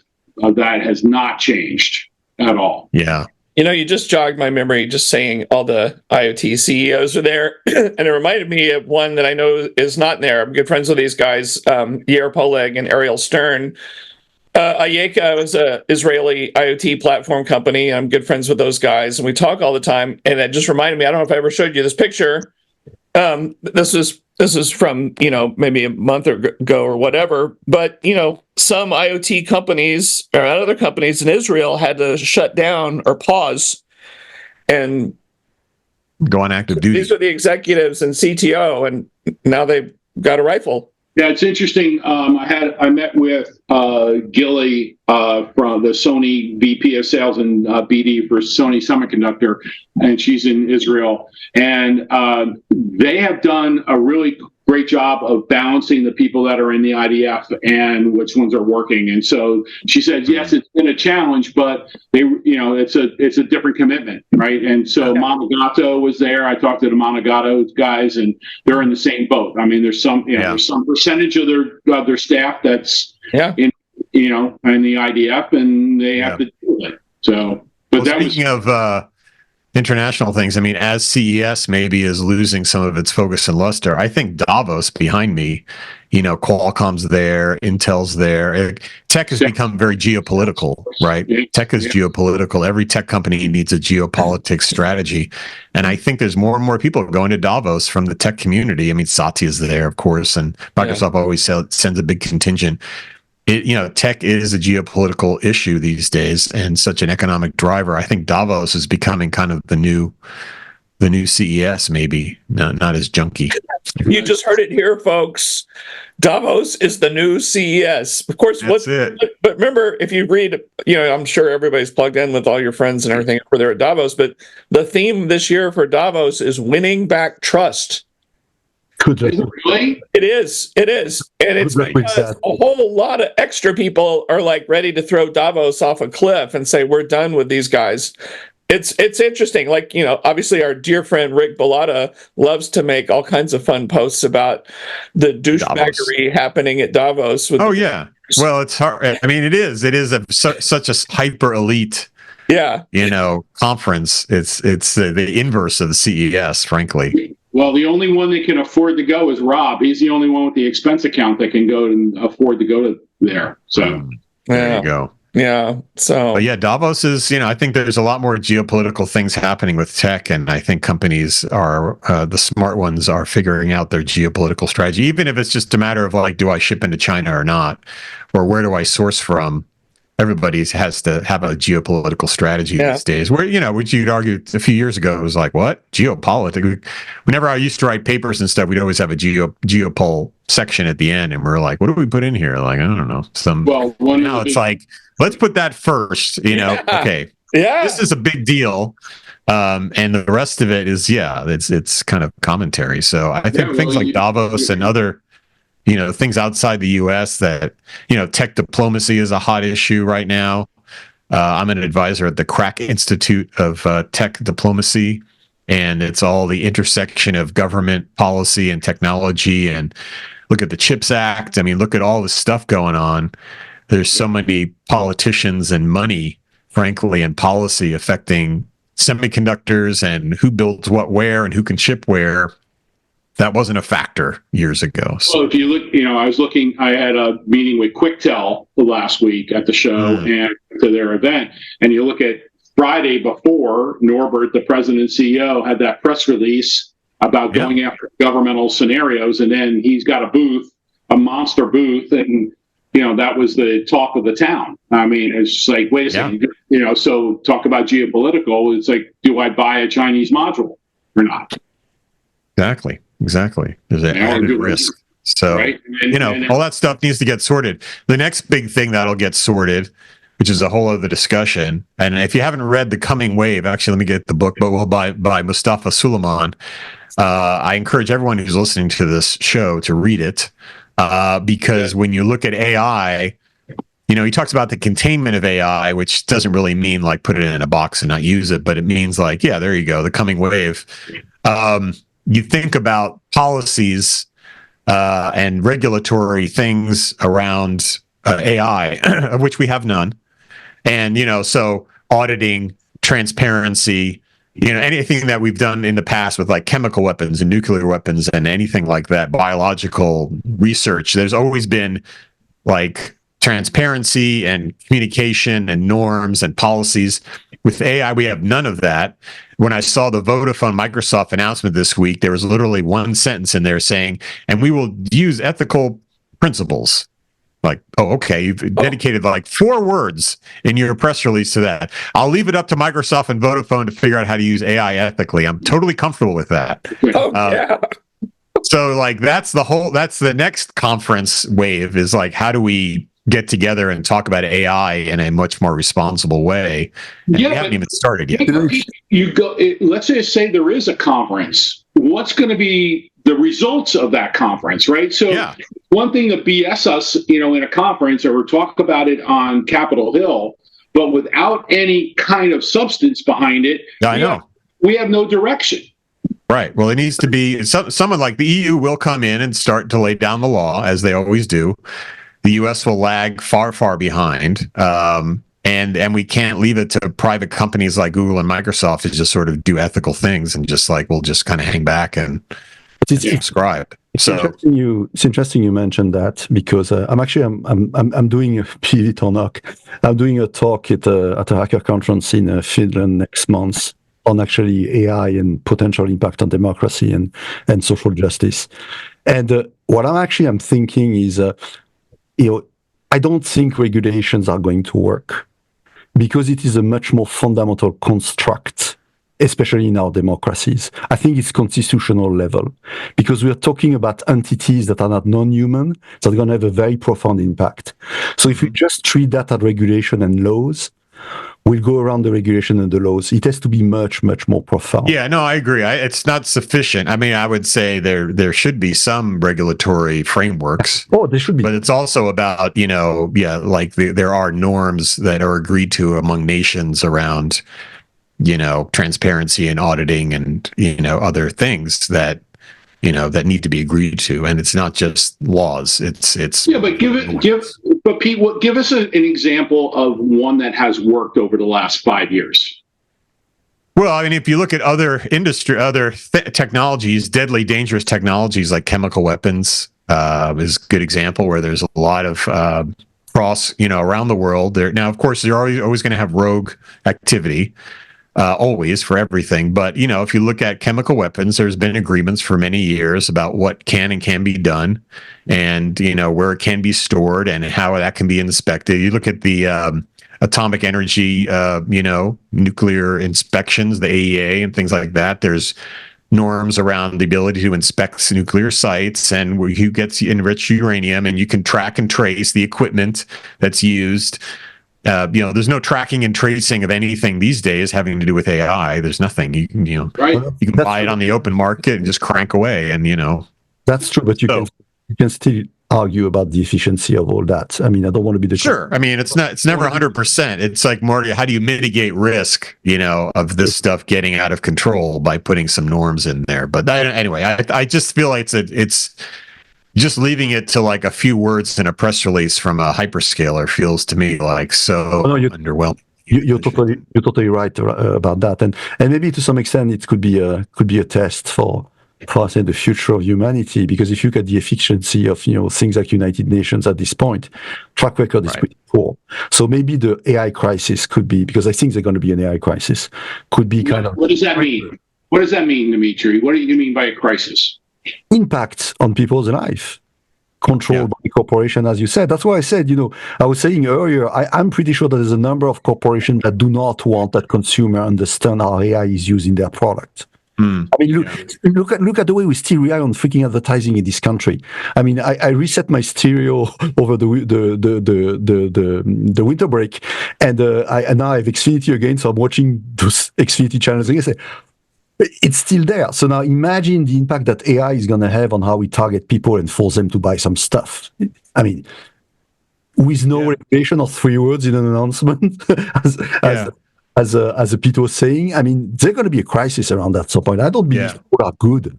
that has not changed at all. Yeah. You just jogged my memory just saying all the IoT CEOs are there. And it reminded me of one that I know is not there. I'm good friends with these guys, Yair Poleg and Ariel Stern. Ayeka is an Israeli IoT platform company. I'm good friends with those guys, and we talk all the time. And it just reminded me, I don't know if I ever showed you this picture. This is from, maybe a month ago or whatever. But, some IoT companies or other companies in Israel had to shut down or pause and go on active duty. These are the executives and CTO, and now they've got a rifle. Yeah, it's interesting. I met with Gilly from the Sony VP of Sales and BD for Sony Semiconductor, and she's in Israel. And they have done a really great job of balancing the people that are in the IDF and which ones are working. And so she said, yes, it's been a challenge, but it's a different commitment, right? And so Monagato was there. I talked to the Monagato guys, and they're in the same boat. I mean, there's some percentage of their staff that's in the IDF, and they have to deal with it. So, but speaking of international things, I mean, as CES maybe is losing some of its focus and luster, I think Davos behind me, Qualcomm's there, Intel's there. Tech has become very geopolitical, right? Tech is geopolitical. Every tech company needs a geopolitics strategy. And I think there's more and more people going to Davos from the tech community. I mean, Satya is there, of course, and Microsoft always sends a big contingent. Tech is a geopolitical issue these days and such an economic driver. I think Davos is becoming kind of the new CES, maybe not as junky. You just heard it here, folks. Davos is the new CES. Of course, but remember, if you read, I'm sure everybody's plugged in with all your friends and everything over there at Davos, but the theme this year for Davos is winning back trust. Really? It is. And it's because a whole lot of extra people are like ready to throw Davos off a cliff and say, we're done with these guys. It's interesting. Like, obviously our dear friend Rick Bellotta loves to make all kinds of fun posts about the douchebaggery happening at Davos. Well, it's hard. I mean, it is such a hyper elite, conference. It's the inverse of the CES, frankly. Well, the only one that can afford to go is Rob. He's the only one with the expense account that can go and afford to go to there. So there you go. Yeah. So, but yeah, Davos is, I think there's a lot more geopolitical things happening with tech. And I think companies are, the smart ones are figuring out their geopolitical strategy, even if it's just a matter of like, do I ship into China or not? Or where do I source from? Everybody has to have a geopolitical strategy these days. Where, which you'd argue a few years ago, it was like, what? Geopolitics? Whenever I used to write papers and stuff, we'd always have a geopol section at the end. And we're like, what do we put in here? Like, I don't know. Now it's like, let's put that first, okay. Yeah. This is a big deal. And the rest of it is, it's kind of commentary. So I think things like Davos and other things outside the U.S. that, tech diplomacy is a hot issue right now. I'm an advisor at the Crack Institute of Tech Diplomacy, and it's all the intersection of government policy and technology. And look at the CHIPS Act. I mean, look at all the stuff going on. There's so many politicians and money, frankly, and policy affecting semiconductors and who builds what where and who can ship where. That wasn't a factor years ago. So. Well, if you look, I had a meeting with QuickTel last week at the show and to their event, and you look at Friday before, Norbert, the president and CEO, had that press release about going after governmental scenarios, and then he's got a monster booth, and that was the talk of the town. I mean, it's like, wait a second, so talk about geopolitical. It's like, do I buy a Chinese module or not? Exactly. There's an added risk. So, right? all that stuff needs to get sorted. The next big thing that'll get sorted, which is a whole other discussion. And if you haven't read The Coming Wave, actually, let me get the book, but by Mustafa Suleiman. I encourage everyone who's listening to this show to read it, because when you look at AI, he talks about the containment of AI, which doesn't really mean like put it in a box and not use it, but it means like, there you go, the coming wave. You think about policies and regulatory things around AI, of which we have none. And, so auditing, transparency, anything that we've done in the past with like chemical weapons and nuclear weapons and anything like that, biological research, there's always been like transparency and communication and norms and policies. With AI, we have none of that. When I saw the Vodafone Microsoft announcement this week, there was literally one sentence in there saying, and we will use ethical principles. Like, oh, okay, you've dedicated like 4 words in your press release to that. I'll leave it up to Microsoft and Vodafone to figure out how to use AI ethically. I'm totally comfortable with that. So like, that's the next conference wave is like, how do we get together and talk about AI in a much more responsible way? And we haven't even started yet. Let's just say there is a conference. What's going to be the results of that conference, right? So one thing to BS us, in a conference or talk about it on Capitol Hill, but without any kind of substance behind it, we have no direction. Right. Well, it needs to be someone like the EU will come in and start to lay down the law, as they always do. The U.S. will lag far, far behind, and we can't leave it to private companies like Google and Microsoft to just sort of do ethical things and just like we'll just kind of hang back and subscribe. It's interesting you mentioned that, because I'm doing a PV talk. I'm doing a talk at a hacker conference in Finland next month on actually AI and potential impact on democracy and social justice. And what I'm thinking is. I don't think regulations are going to work, because it is a much more fundamental construct, especially in our democracies. I think it's constitutional level, because we are talking about entities that are not non-human, that are going to have a very profound impact. So if we just treat that as regulation and laws, we'll go around the regulation and the laws. It has to be much, much more profound. Yeah, no, I agree. It's not sufficient. I mean, I would say there should be some regulatory frameworks. Oh, there should be. But it's also about, like there are norms that are agreed to among nations around, transparency and auditing and, other things that, that need to be agreed to. And it's not just laws. It's but Pete, give us an example of one that has worked over the last 5 years. Well, I mean, if you look at other technologies, deadly dangerous technologies like chemical weapons is a good example where there's a lot of cross, around the world. There now, of course, you're always going to have rogue activity, always for everything. But if you look at chemical weapons, there's been agreements for many years about what can and can be done, and where it can be stored and how that can be inspected. You look at the atomic energy, nuclear inspections, the AEA and things like that. There's norms around the ability to inspect nuclear sites and who gets enriched uranium, and you can track and trace the equipment that's used. There's no tracking and tracing of anything these days having to do with AI. There's nothing. You can buy it on the open market and just crank away, and That's true, but you can still argue about the efficiency of all that. I mean, I don't want to be the sure. I mean, it's never 100%. It's like more, how do you mitigate risk, of this stuff getting out of control by putting some norms in there? But anyway, I just feel like it's just leaving it to like a few words in a press release from a hyperscaler feels to me like so underwhelming. You're totally right about that, and maybe to some extent it could be a test for I say the future of humanity, because if you look at the efficiency of things like United Nations at this point, track record is pretty poor. So maybe the AI crisis could be, because I think there's going to be an AI crisis, could be kind of. What does that mean? What does that mean, Dimitri? What do you mean by a crisis? Impact on people's life. Controlled by corporation, as you said. That's why I said, I was saying earlier, I'm pretty sure that there's a number of corporations that do not want that consumer understand how AI is used in their product. I mean, look at the way we still rely on freaking advertising in this country. I mean, I reset my stereo over the winter break, and now I have Xfinity again, so I'm watching those Xfinity channels again. I say, it's still there. So now imagine the impact that AI is going to have on how we target people and force them to buy some stuff. I mean, with no regulation of 3 words in an announcement, as a Peter was saying, I mean, there's going to be a crisis around that some point. I don't believe people are good.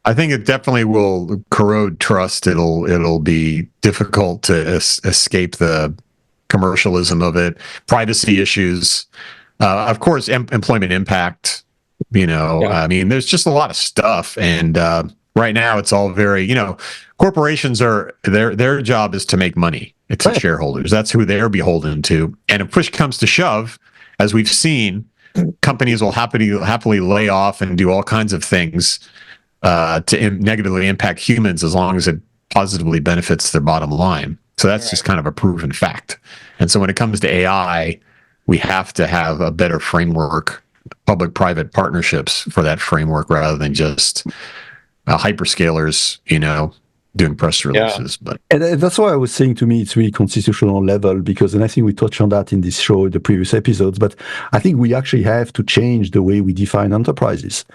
I think it definitely will corrode trust. It'll be difficult to escape the commercialism of it. Privacy issues, of course, employment impact. I mean, there's just a lot of stuff, and right now it's all very, corporations are their job is to make money. It's the shareholders. That's who they're beholden to. And if push comes to shove, as we've seen, companies will happily lay off and do all kinds of things to negatively impact humans as long as it positively benefits their bottom line. So that's just kind of a proven fact. And so when it comes to AI, we have to have a better framework, public-private partnerships for that framework rather than just hyperscalers, doing press releases. But and that's why I was saying, to me, it's really constitutional level, because, and I think we touched on that in this show, in the previous episodes, but I think we actually have to change the way we define enterprises.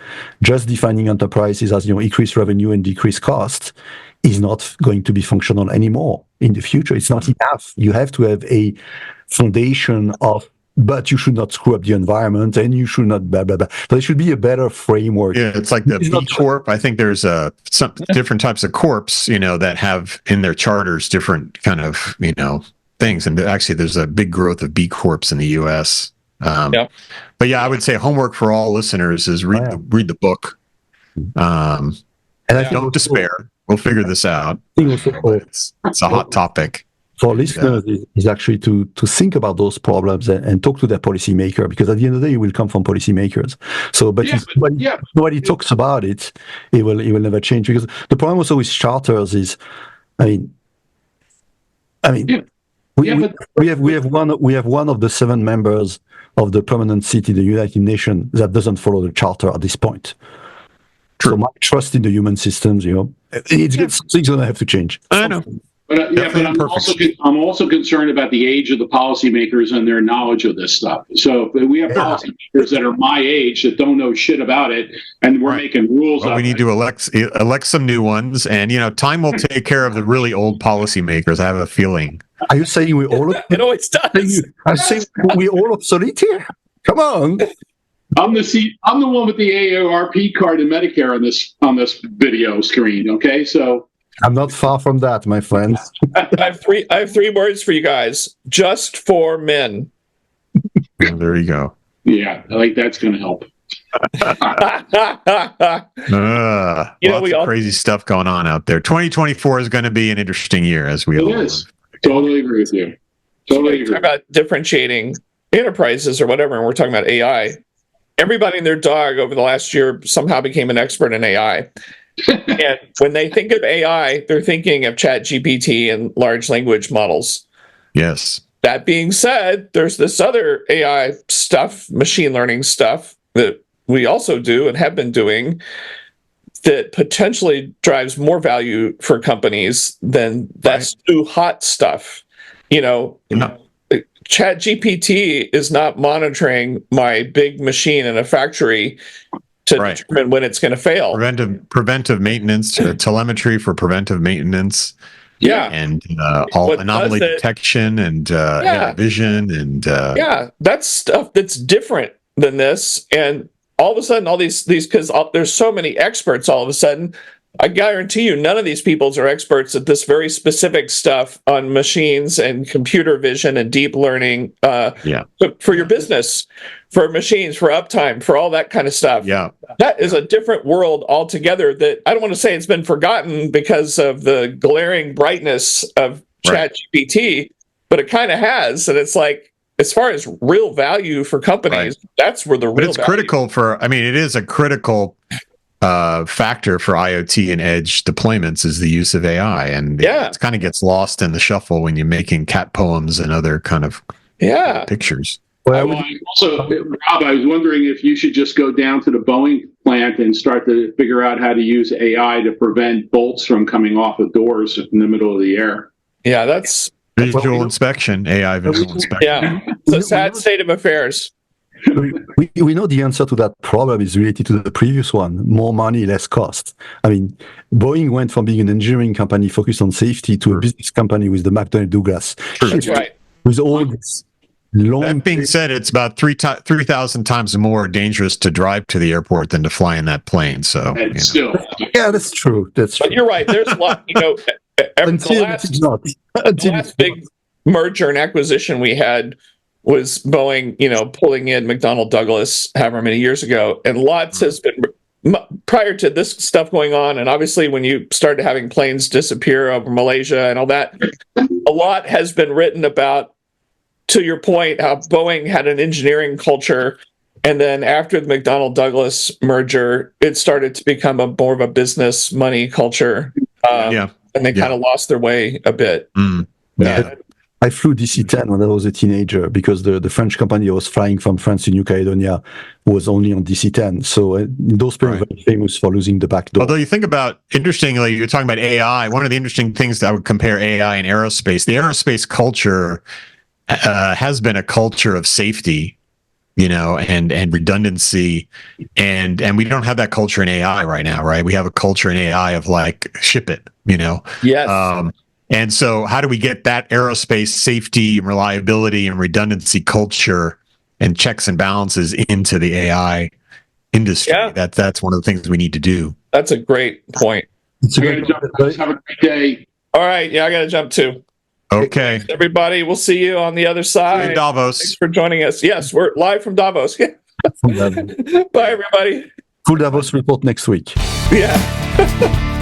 Just defining enterprises as, increased revenue and decreased cost is not going to be functional anymore in the future. It's not enough. You have to have a foundation of, but you should not screw up the environment, and you should not blah, blah, blah. There should be a better framework. Yeah, it's like the B Corp. I think there's some different types of corps, that have in their charters different kind of, things. And actually, there's a big growth of B Corps in the U.S. But I would say homework for all listeners is read the book. And I don't despair. We'll figure this out. It's a hot topic. For listeners, is actually to think about those problems and talk to their policymaker, because at the end of the day, it will come from policymakers. So, but nobody talks about it, it will never change. Because the problem also with charters is, we have one of the 7 members of the permanent seat in the United Nations that doesn't follow the charter at this point. True. So my trust in the human systems, something's going to have to change. I know. But I'm also concerned about the age of the policymakers and their knowledge of this stuff. So we have policymakers that are my age that don't know shit about it, and we're making rules. Well, we need to elect some new ones, and time will take care of the really old policymakers. I have a feeling. Are you saying we all? It always does. I'm saying we all obsolete here. Come on. I'm the one with the AARP card and Medicare on this video screen. Okay, so. I'm not far from that, my friends. I have 3 words for you guys. Just for men. Well, there you go. Yeah, I think that's going to help. Lots of crazy stuff going on out there. 2024 is going to be an interesting year, as we all know. Totally agree with you. Totally agree. Talk about differentiating enterprises or whatever, and we're talking about AI. Everybody and their dog over the last year somehow became an expert in AI. And when they think of AI, they're thinking of ChatGPT and large language models. Yes. That being said, there's this other AI stuff, machine learning stuff that we also do and have been doing that potentially drives more value for companies than that's new hot stuff. ChatGPT is not monitoring my big machine in a factory to determine when it's going to fail. Preventive maintenance, telemetry for preventive maintenance. Yeah. And all anomaly detection and vision and that's stuff that's different than this. And all of a sudden, all these because there's so many experts. All of a sudden, I guarantee you, none of these people are experts at this very specific stuff on machines and computer vision and deep learning. For your business, for machines, for uptime, for all that kind of stuff. Yeah, that is a different world altogether. That I don't want to say it's been forgotten because of the glaring brightness of ChatGPT, but it kind of has, and it's like, as far as real value for companies, that's where the real it's critical for. I mean, it is a critical factor for IoT and edge deployments is the use of AI, and it kind of gets lost in the shuffle when you're making cat poems and other kind of pictures. Well, Rob, I was wondering if you should just go down to the Boeing plant and start to figure out how to use AI to prevent bolts from coming off of doors in the middle of the air. Yeah, that's visual inspection, AI visual inspection. Yeah, it's a sad state of affairs. We know the answer to that problem is related to the previous one: more money, less cost. I mean, Boeing went from being an engineering company focused on safety to a business company with the McDonnell Douglas. That's right. With all this that being said, it's about 3,000 times more dangerous to drive to the airport than to fly in that plane. So, yeah, that's true. That's true. But you're right. There's a lot. The last big merger and acquisition we had was Boeing, pulling in McDonnell Douglas however many years ago. And lots has been, prior to this stuff going on, and obviously when you started having planes disappear over Malaysia and all that, a lot has been written about, to your point, how Boeing had an engineering culture. And then after the McDonnell Douglas merger, it started to become more of a business money culture. And they kind of lost their way a bit. I flew DC-10 when I was a teenager because the French company I was flying from France to New Caledonia was only on DC-10. So those planes were very famous for losing the back door. Although you think about, interestingly, you're talking about AI. One of the interesting things that I would compare AI and aerospace, the aerospace culture has been a culture of safety, and redundancy, and we don't have that culture in AI right now, right? We have a culture in AI of like ship it, Yes. And so how do we get that aerospace safety and reliability and redundancy culture and checks and balances into the AI industry? Yeah. That's one of the things we need to do. That's a great point. Have a great day. All right. Yeah, I got to jump too. Okay. Everybody, we'll see you on the other side. In Davos. Thanks for joining us. Yes, we're live from Davos. Bye, everybody. Full Davos report next week. Yeah.